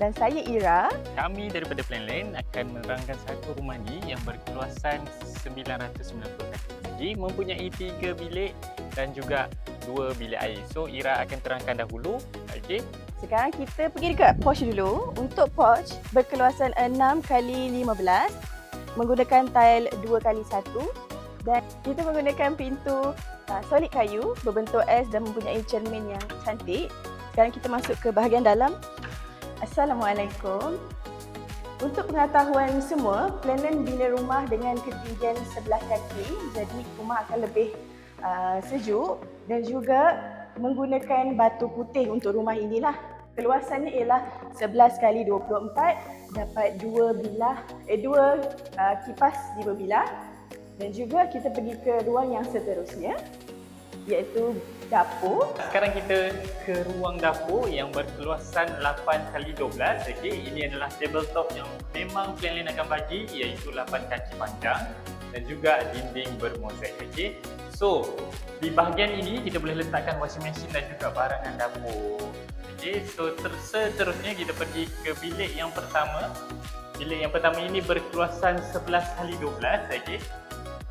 dan saya Ira. Kami daripada Planland akan menerangkan satu rumah ni yang berkeluasan 990 kaki persegi, mempunyai 3 bilik dan juga 2 bilik air. So Ira akan terangkan dahulu. Okey. Sekarang kita pergi dekat porch dulu. Untuk porch berkeluasan 6x15 menggunakan tile 2x1 dan kita menggunakan pintu solid kayu berbentuk S dan mempunyai cermin yang cantik. Sekarang kita masuk ke bahagian dalam. Assalamualaikum. Untuk pengetahuan semua, Planland bina rumah dengan ketinggian 11 kaki, jadi rumah akan lebih sejuk dan juga menggunakan batu putih untuk rumah inilah. Keluasannya ialah 11x24, dapat 2 kipas di berbilah. Dan juga kita pergi ke ruang yang seterusnya, iaitu dapur. Sekarang kita ke ruang dapur yang berkeluasan 8x12. Okey, ini adalah tabletop yang memang Planland akan bagi, iaitu 8 kaki panjang dan juga dinding bermozaik. Okey. So, di bahagian ini kita boleh letakkan washing machine dan juga barangan dapur. Okey, so seterusnya kita pergi ke bilik yang pertama. Bilik yang pertama ini berkeluasan 11x12. Okey.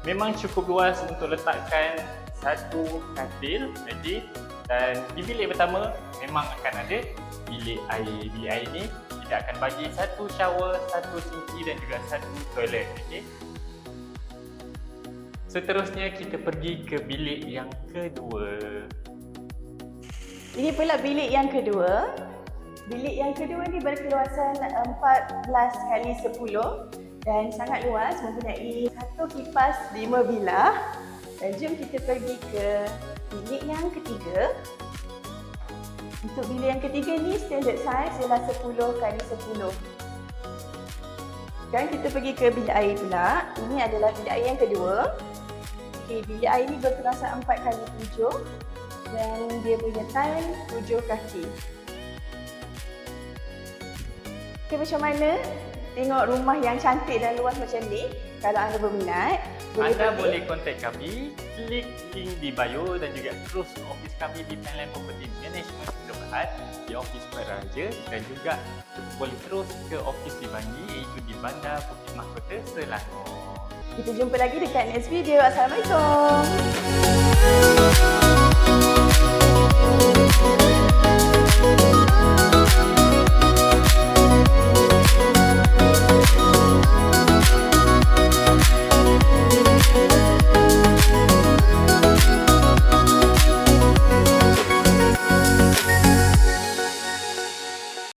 Memang cukup luas untuk letakkan satu katil, okey. Dan di bilik pertama memang akan ada bilik air. Bilik air ni kita akan bagi satu shower, satu sinki dan juga satu toilet, okey. Seterusnya kita pergi ke bilik yang kedua. Ini pula bilik yang kedua. Bilik yang kedua ni berkeluasan 14x10 dan sangat luas, mempunyai satu kipas 5 bilah. Dan jom kita pergi ke bilik yang ketiga. Untuk bilik yang ketiga ni standard size ialah 10x10. Sekarang kita pergi ke bilik air pula. Ini adalah bilik air yang kedua. Okey, bilik air ni berkeluasan 4x7 dan dia punya tile 7 kaki. Okey, macam mana tengok rumah yang cantik dan luas macam ni? Kalau anda berminat, anda boleh kontak kami, klik link di bio dan juga terus ke office kami di Planland Property Management Berhad di Office Peraja, dan juga boleh terus ke office di Bangi, iaitu di Bandar Bukit Mahkota, Selangor. Kita jumpa lagi dekat next video. Assalamualaikum.